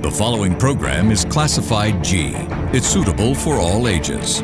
The following program is classified G. It's suitable for all ages.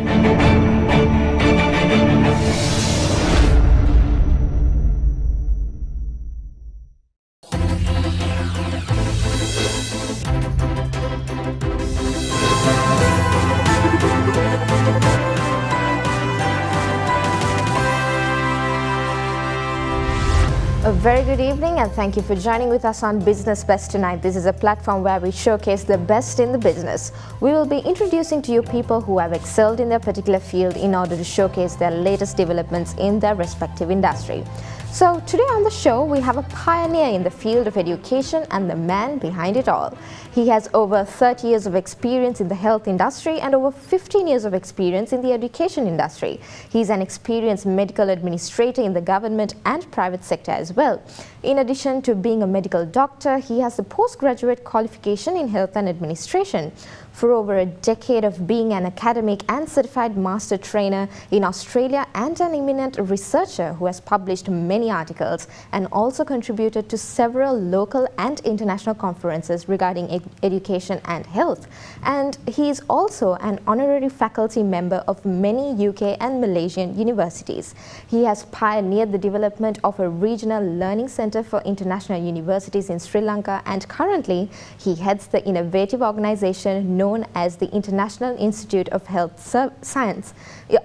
A very good evening and thank you for joining with us on Business Best tonight. This is a platform where we showcase the best in the business. We will be introducing to you people who have excelled in their particular field in order to showcase their latest developments in their respective industry. So today on the show, we have a pioneer in the field of education and the man behind it all. He has over 30 years of experience in the health industry and over 15 years of experience in the education industry. He's an experienced medical administrator in the government and private sector as well. In addition to being a medical doctor, he has a postgraduate qualification in health and administration. For over a decade of being an academic and certified master trainer in Australia and an eminent researcher who has published many articles and also contributed to several local and international conferences regarding education and health. And he is also an honorary faculty member of many UK and Malaysian universities. He has pioneered the development of a regional learning centre for international universities in Sri Lanka, and currently he heads the innovative organisation known as the International Institute of Health Science,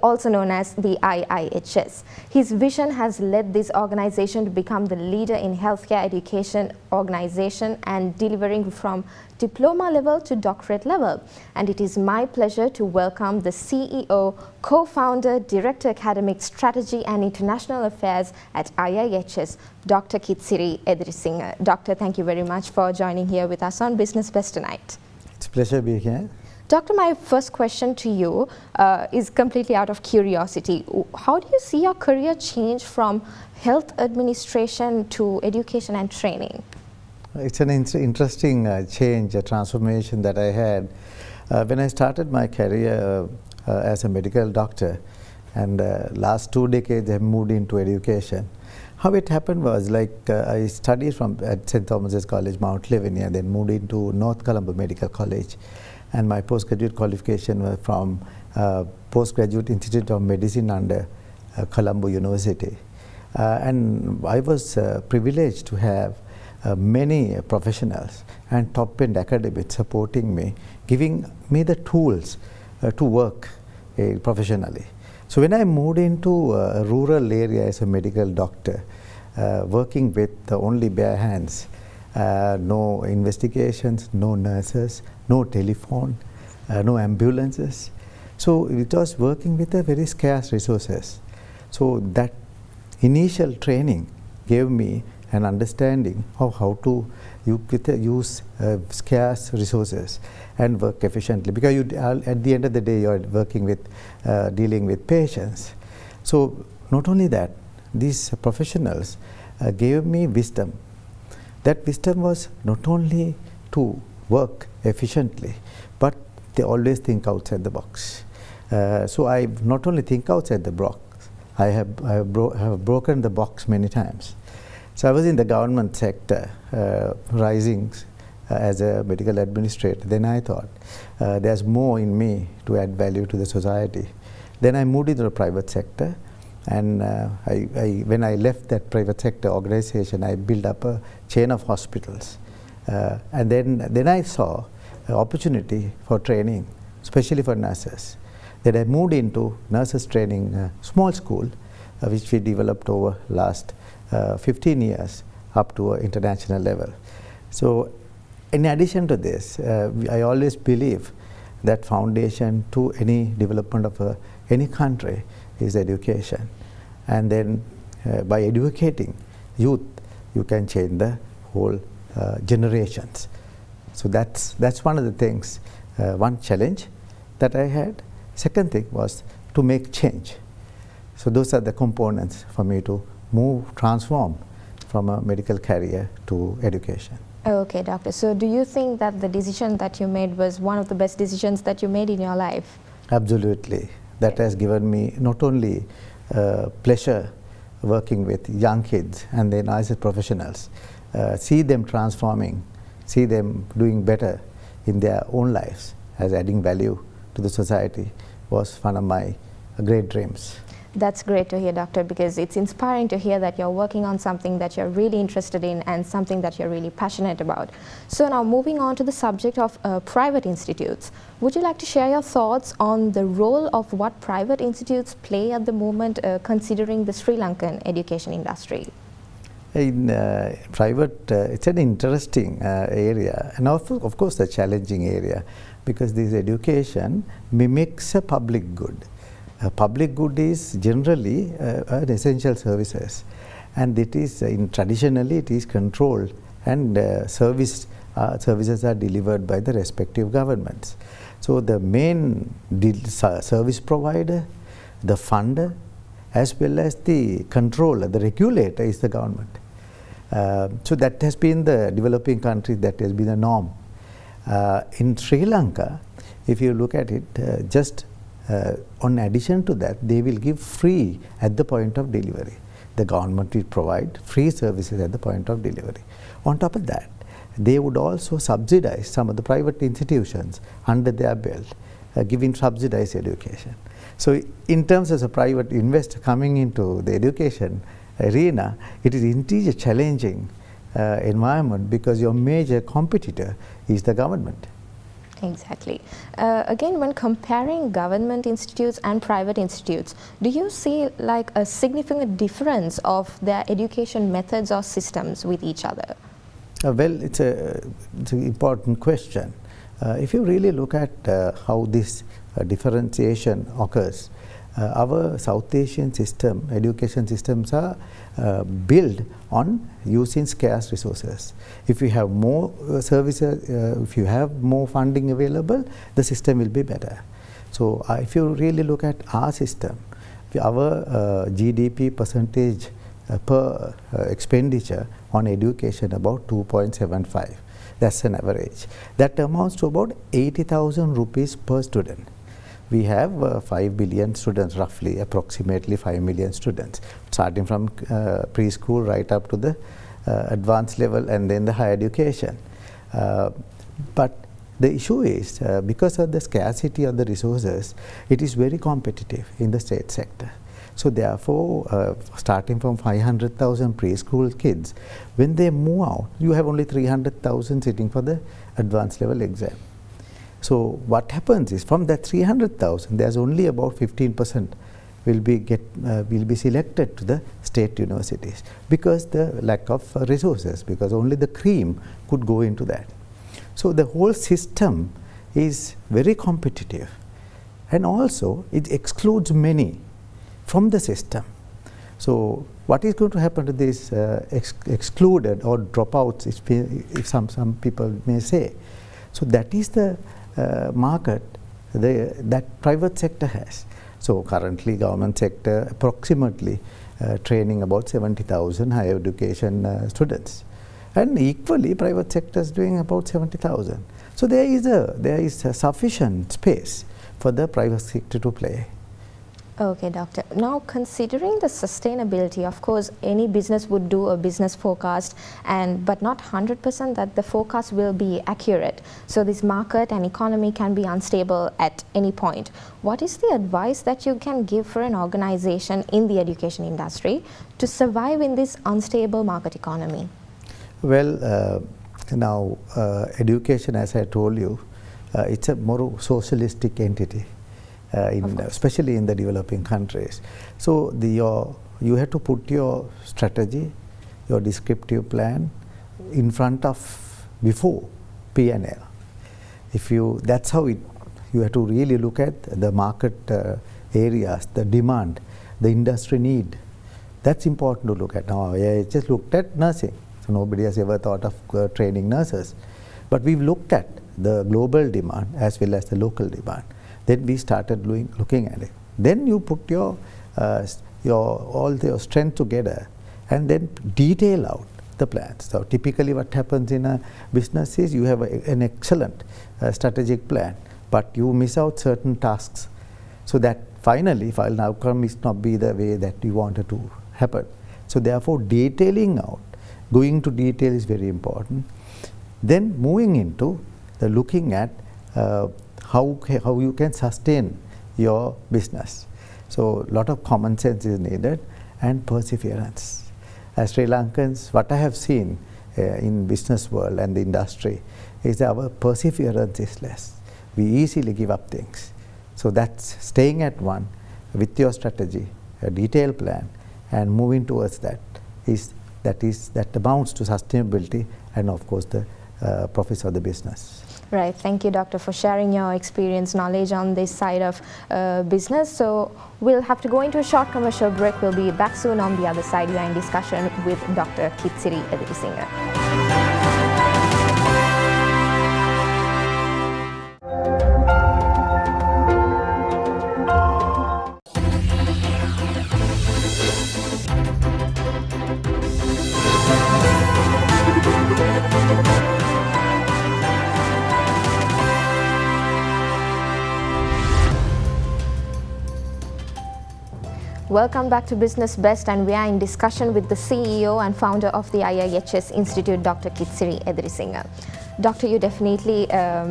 also known as the IIHS. His vision has led this organization to become the leader in healthcare education organization and delivering from diploma level to doctorate level. And it is my pleasure to welcome the CEO, co-founder, Director Academic Strategy and International Affairs at IIHS, Dr. Kithsiri Edirisinghe. Doctor, thank you very much for joining here with us on Business Best tonight. It's a pleasure being here. Doctor, my first question to you is completely out of curiosity. How do you see your career change from health administration to education and training? It's an interesting change, a transformation that I had when I started my career as a medical doctor, and last 2 decades I moved into education. How it happened was I studied at St. Thomas's College, Mount Lavinia, then moved into North Colombo Medical College, and my postgraduate qualification was from Postgraduate Institute of Medicine under Colombo University. And I was privileged to have many professionals and top-end academics supporting me, giving me the tools to work professionally. So when I moved into a rural area as a medical doctor, working with only bare hands, no investigations, no nurses, no telephone, no ambulances. So it was working with a very scarce resources. So that initial training gave me an understanding of how to use scarce resources and work efficiently, because at the end of the day you are working with dealing with patients. So not only that, these professionals gave me wisdom. That wisdom was not only to work efficiently, but they always think outside the box. So I not only think outside the box, I have broken the box many times. So I was in the government sector, rising as a medical administrator. Then I thought there's more in me to add value to the society. Then I moved into the private sector, and when I left that private sector organization, I built up a chain of hospitals. And then I saw an opportunity for training, especially for nurses. Then I moved into nurses training small school, which we developed over last 15 years up to an international level. So in addition to this, I always believe that foundation to any development of any country is education. And then by educating youth, you can change the whole generations. So that's one of the things, one challenge that I had. Second thing was to make change. So those are the components for me to transform from a medical career to education. Okay, doctor. So do you think that the decision that you made was one of the best decisions that you made in your life? Absolutely. That has given me not only pleasure working with young kids and then as professionals, see them transforming, see them doing better in their own lives as adding value to the society was one of my great dreams. That's great to hear, Doctor, because it's inspiring to hear that you're working on something that you're really interested in and something that you're really passionate about. So now moving on to the subject of private institutes, would you like to share your thoughts on the role of what private institutes play at the moment considering the Sri Lankan education industry? In private, it's an interesting area, and also, of course, a challenging area, because this education mimics a public good. Public good is generally an essential services, and it is traditionally it is controlled, and services are delivered by the respective governments. So the main service provider, the funder, as well as the controller, the regulator, is the government. So that has been the developing countries, that has been the norm. In Sri Lanka, if you look at it, just on addition to that, they will give free at the point of delivery. The government will provide free services at the point of delivery. On top of that, they would also subsidize some of the private institutions under their belt, giving subsidized education. So in terms of a private investor coming into the education arena, it is indeed a challenging environment, because your major competitor is the government. Exactly. Again, when comparing government institutes and private institutes, do you see like a significant difference of their education methods or systems with each other? Well, it's an important question. If you really look at how this differentiation occurs, our South Asian system, education systems are built on using scarce resources. If you have more services, if you have more funding available, the system will be better. So if you really look at our system, our GDP percentage per expenditure on education about 2.75. That's an average. That amounts to about 80,000 rupees per student. We have 5 billion students, roughly, approximately 5 million students, starting from preschool right up to the advanced level and then the higher education. But the issue is, because of the scarcity of the resources, it is very competitive in the state sector. So therefore, starting from 500,000 preschool kids, when they move out, you have only 300,000 sitting for the advanced level exam. So what happens is, from that 300,000, there's only about 15% will be selected to the state universities, because the lack of resources, because only the cream could go into that. So the whole system is very competitive, and also it excludes many from the system. So what is going to happen to these excluded or dropouts, if some people may say? So that is the market that private sector has. So currently government sector approximately training about 70,000 higher education students, and equally private sector is doing about 70,000. So there is a sufficient space for the private sector to play. Okay, Doctor. Now, considering the sustainability, of course, any business would do a business forecast, but not 100% that the forecast will be accurate. So this market and economy can be unstable at any point. What is the advice that you can give for an organization in the education industry to survive in this unstable market economy? Well, now education, as I told you, it's a more socialistic entity. Especially in the developing countries. So you have to put your strategy, your descriptive plan in front of before P&L. That's how you have to really look at the market areas, the demand, the industry need. That's important to look at. Now, I just looked at nursing. So nobody has ever thought of training nurses. But we've looked at the global demand as well as the local demand. Then we started looking at it. Then you put all your strength together and then detail out the plans. So typically what happens in a business is you have an excellent strategic plan, but you miss out certain tasks. So that finally final outcome is not be the way that you wanted to happen. So therefore detailing out, going to detail is very important. Then moving into the looking at how you can sustain your business. So a lot of common sense is needed and perseverance. As Sri Lankans, what I have seen in business world and the industry is that our perseverance is less. We easily give up things. So that's staying at one with your strategy, a detailed plan, and moving towards that amounts to sustainability and of course the profits of the business. Right. Thank you, Doctor, for sharing your experience, knowledge on this side of business. So we'll have to go into a short commercial break. We'll be back soon. On the other side, we are in discussion with Dr. Kithsiri Edirisinghe. Welcome back to Business Best, and we are in discussion with the CEO and founder of the IIHS Institute, Dr. Kithsiri Edirisinghe. Doctor, you definitely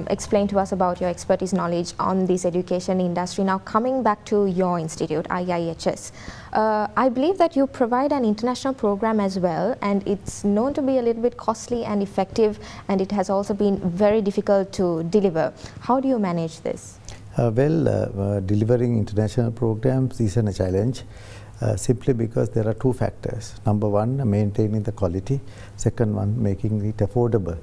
explained to us about your expertise knowledge on this education industry. Now coming back to your institute, IIHS, I believe that you provide an international program as well, and it's known to be a little bit costly and effective, and it has also been very difficult to deliver. How do you manage this? Delivering international programs is a challenge simply because there are two factors. Number one, maintaining the quality. Second one, making it affordable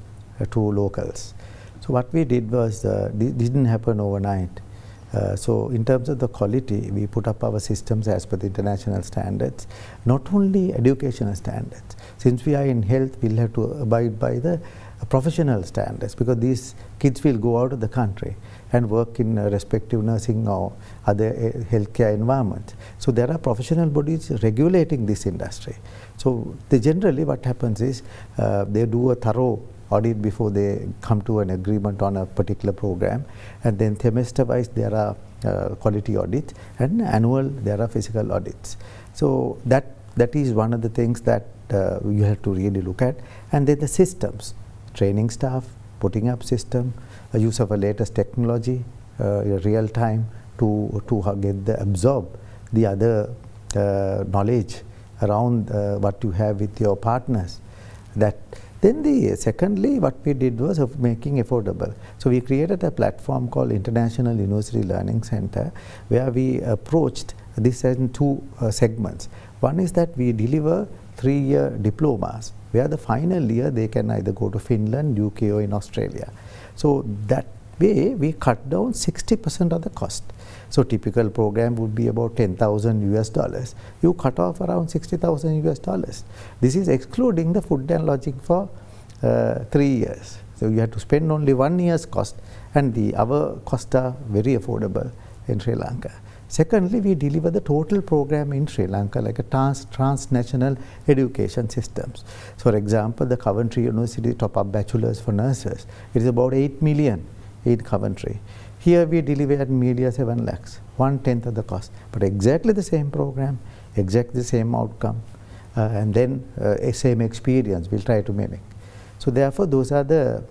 to locals. So what we did was, this didn't happen overnight. So in terms of the quality, we put up our systems as per the international standards, not only educational standards. Since we are in health, we'll have to abide by the professional standards, because these kids will go out of the country and work in respective nursing or other healthcare environments. So there are professional bodies regulating this industry. So generally what happens is they do a thorough audit before they come to an agreement on a particular program, and then semester wise there are quality audits, and annual there are physical audits. So that is one of the things that you have to really look at. And then the systems, training staff, putting up system, use of a latest technology, real time to absorb the other knowledge around what you have with your partners. Then secondly, what we did was of making affordable. So we created a platform called International University Learning Center, where we approached this in two segments. One is that we deliver 3-year diplomas, where the final year they can either go to Finland, UK or in Australia. So that way we cut down 60% of the cost. So typical program would be about $10,000 US. You cut off around $60,000 US. This is excluding the food and lodging for 3 years. So you have to spend only 1 year's cost, and our costs are very affordable in Sri Lanka. Secondly, we deliver the total program in Sri Lanka like a transnational education systems. So for example, the Coventry University top-up bachelors for nurses, it is about 8 million in Coventry. Here we deliver at media 7 lakhs, 1/10 of the cost, but exactly the same program, exactly the same outcome, and then same experience we'll try to mimic. So therefore, those are the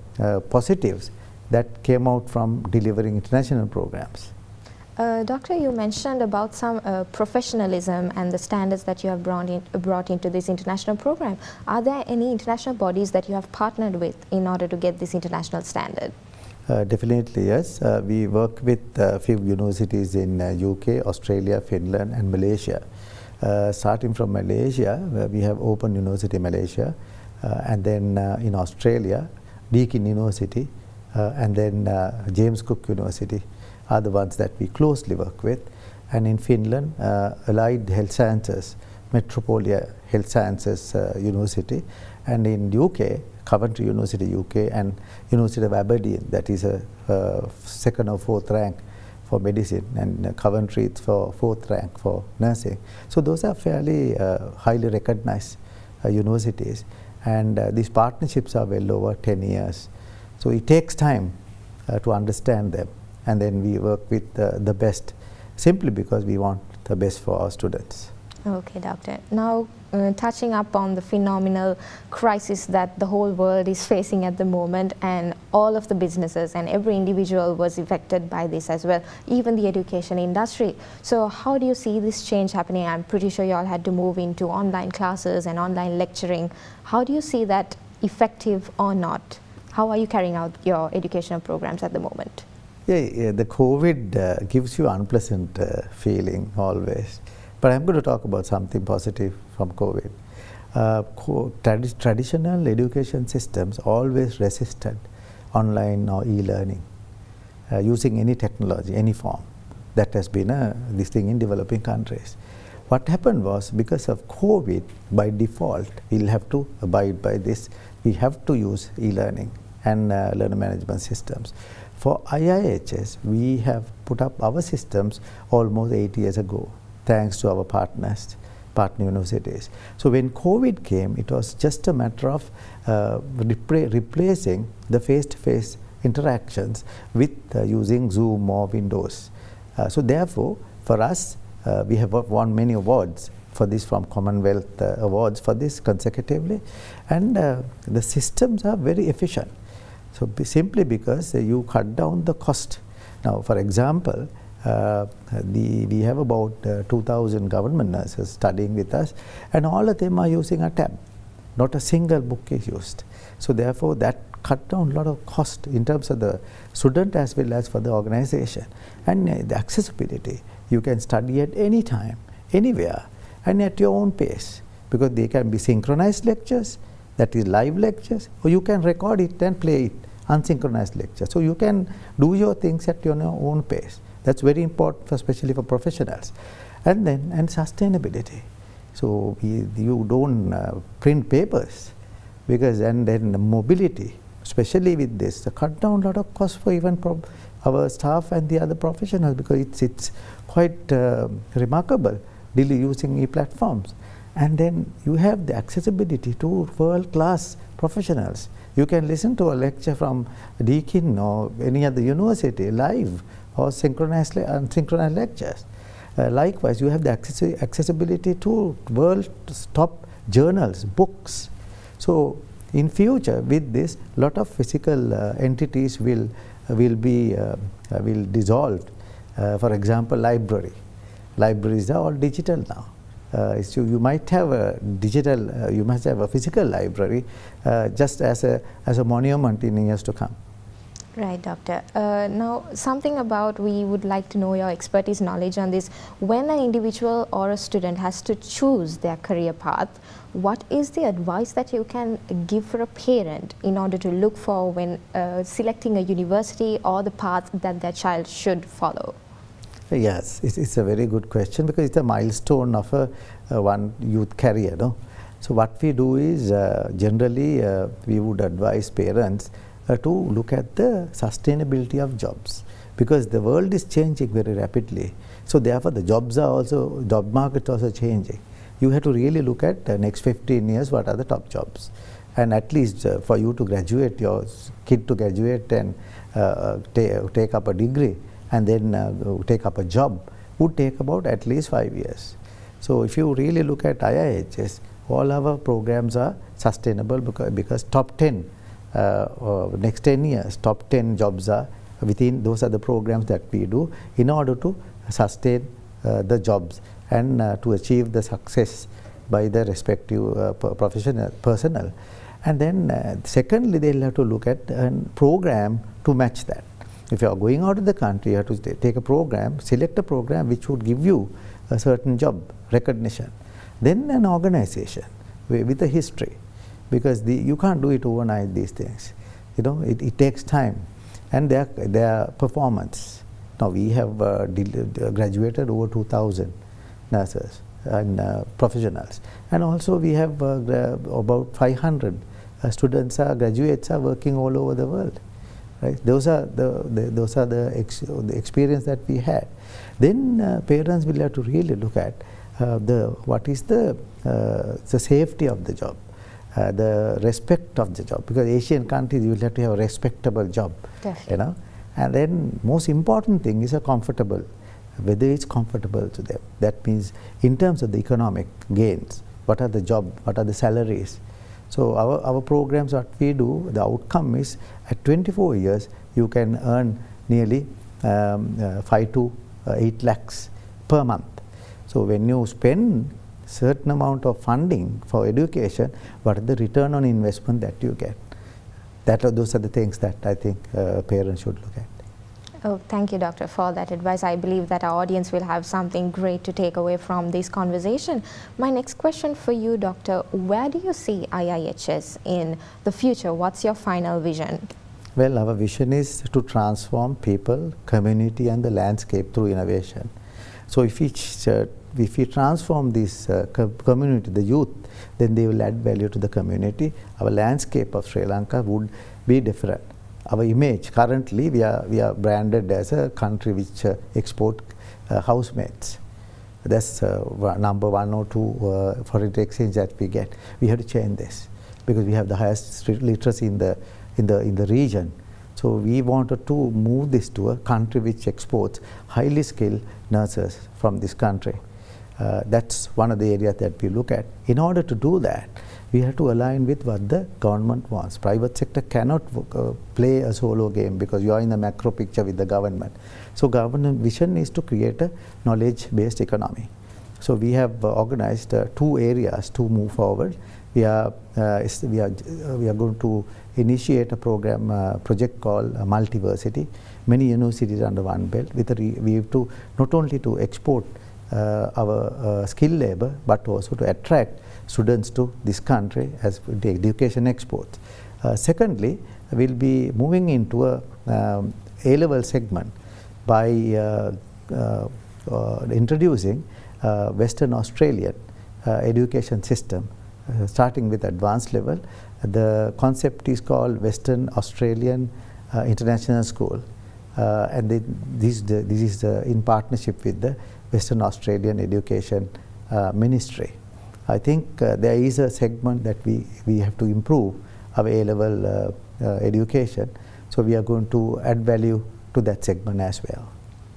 positives that came out from delivering international programs. Doctor, you mentioned about some professionalism and the standards that you have brought into this international program. Are there any international bodies that you have partnered with in order to get this international standard? Definitely, yes. We work with a few universities in UK, Australia, Finland and Malaysia. Starting from Malaysia, we have Open University Malaysia, and then in Australia, Deakin University, and then James Cook University are the ones that we closely work with. And in Finland, Allied Health Sciences, Metropolia Health Sciences University, and in UK, Coventry University UK and University of Aberdeen, that is a 2nd or 4th rank for medicine, and Coventry it's for 4th rank for nursing. So those are fairly highly recognized universities, and these partnerships are well over 10 years. So it takes time to understand them, and then we work with the best simply because we want the best for our students. Okay, Doctor. Now touching up on the phenomenal crisis that the whole world is facing at the moment, and all of the businesses and every individual was affected by this as well, even the education industry. So how do you see this change happening? I'm pretty sure you all had to move into online classes and online lecturing. How do you see that effective or not? How are you carrying out your educational programs at the moment? Yeah, the COVID gives you unpleasant feeling always. But I'm going to talk about something positive from COVID. Traditional education systems always resisted online or e-learning using any technology, any form. That has been this thing in developing countries. What happened was, because of COVID, by default, we'll have to abide by this. We have to use e-learning and learner management systems. For IIHS, we have put up our systems almost 8 years ago, thanks to our partner universities. So when COVID came, it was just a matter of replacing the face-to-face interactions with using Zoom or Windows. So therefore, for us, we have won many awards for this from Commonwealth Awards for this consecutively, and the systems are very efficient. So simply because you cut down the cost. Now, for example, we have about 2,000 government nurses studying with us, and all of them are using a tab. Not a single book is used. So therefore, that cut down a lot of cost in terms of the student as well as for the organization. And the accessibility, you can study at any time, anywhere, and at your own pace, because they can be synchronized lectures, that is live lectures, or you can record it and play it, unsynchronized lectures. So you can do your things at your own pace. That's very important, especially for professionals. And then, sustainability. So you don't print papers, because and then the mobility, especially with this, cut down a lot of costs for even our staff and the other professionals, because it's quite remarkable really using e-platforms. And then you have the accessibility to world-class professionals. You can listen to a lecture from Deakin or any other university live, or synchronized lectures. Likewise, you have the accessibility to world top journals, books. So in future, with this, lot of physical entities will dissolve. For example, libraries are all digital now. So you might have a digital, you must have a physical library just as a monument in years to come. Right, Doctor. Now, something about, we would like to know your expertise, knowledge on this. When an individual or a student has to choose their career path, what is the advice that you can give for a parent in order to look for when selecting a university or the path that their child should follow? Yes, it's a very good question, because it's a milestone of one youth career. No? So what we do is, generally we would advise parents to look at the sustainability of jobs, because the world is changing very rapidly. So therefore the job market also changing. You have to really look at the next 15 years, what are the top jobs. And at least for you to graduate, your kid to graduate and take up a degree and then take up a job would take about at least 5 years. So if you really look at IIHS, all our programs are sustainable, because top 10 next 10 years, top 10 jobs are within, those are the programs that we do in order to sustain the jobs and to achieve the success by the respective personnel. And then secondly, they'll have to look at a program to match that. If you are going out of the country, you have to take a program, select a program which would give you a certain job recognition. Then an organization with a history, because you can't do it overnight, these things. You know, it takes time, and their performance. Now we have graduated over 2,000 nurses and professionals, and also we have about 500 students, graduates are working all over the world. Right? Those are the experience that we had. Then parents will have to really look at what is the safety of the job, the respect of the job, because Asian countries you will have to have a respectable job. Definitely. You know, and then most important thing is whether it's comfortable to them. That means in terms of the economic gains, what are the job, what are the salaries. So our programs, what we do, the outcome is at 24 years, you can earn nearly 5 to 8 lakhs per month. So when you spend certain amount of funding for education, what is the return on investment that you get? Those are the things that I think parents should look at. Oh, thank you, Doctor, for that advice. I believe that our audience will have something great to take away from this conversation. My next question for you, Doctor, where do you see IIHS in the future? What's your final vision? Well, our vision is to transform people, community and the landscape through innovation. So if we transform this community, the youth, then they will add value to the community. Our landscape of Sri Lanka would be different. Our image, currently we are branded as a country which export housemates. That's number 1 or 2 foreign exchange that we get. We have to change this because we have the highest literacy in the region. So we wanted to move this to a country which exports highly skilled nurses from this country. That's one of the areas that we look at. In order to do that, we have to align with what the government wants. Private sector cannot play a solo game because you are in the macro picture with the government. So government vision is to create a knowledge-based economy. So we have organized 2 areas to move forward. We are going to initiate a project called Multiversity. Many universities under one belt. We have to not only to export our skilled labor, but also to attract students to this country as the education exports. Secondly, we'll be moving into a A-level segment by introducing Western Australian education system, starting with advanced level. The concept is called Western Australian International School, and this is in partnership with the Western Australian Education Ministry. I think there is a segment that we have to improve our A-level education, so we are going to add value to that segment as well.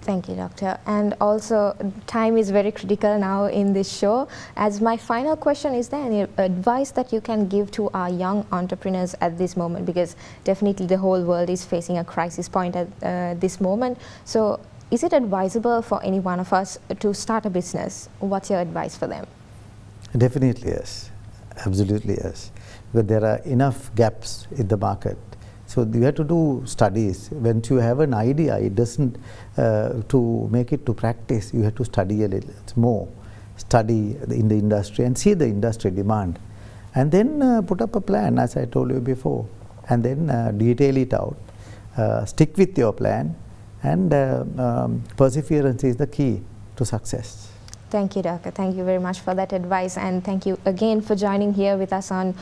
Thank you, Doctor. And also, time is very critical now in this show. As my final question, is there any advice that you can give to our young entrepreneurs at this moment? Because definitely the whole world is facing a crisis point at this moment. So is it advisable for any one of us to start a business? What's your advice for them? Definitely yes, absolutely yes. Because there are enough gaps in the market. So you have to do studies. When you have an idea, it doesn't, to make it to practice, you have to study a little more. Study in the industry and see the industry demand. And then put up a plan, as I told you before. And then detail it out. Stick with your plan. And perseverance is the key to success. Thank you, Doctor. Thank you very much for that advice, and thank you again for joining here with us on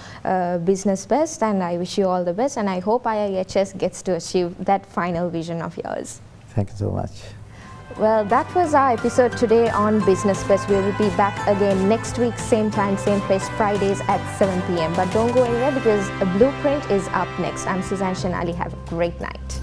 Business Best, and I wish you all the best, and I hope IIHS gets to achieve that final vision of yours. Thank you so much. Well, that was our episode today on Business Best. We will be back again next week, same time, same place, Fridays at 7 p.m. But don't go anywhere because a blueprint is up next. I'm Suzanne Shanali. Have a great night.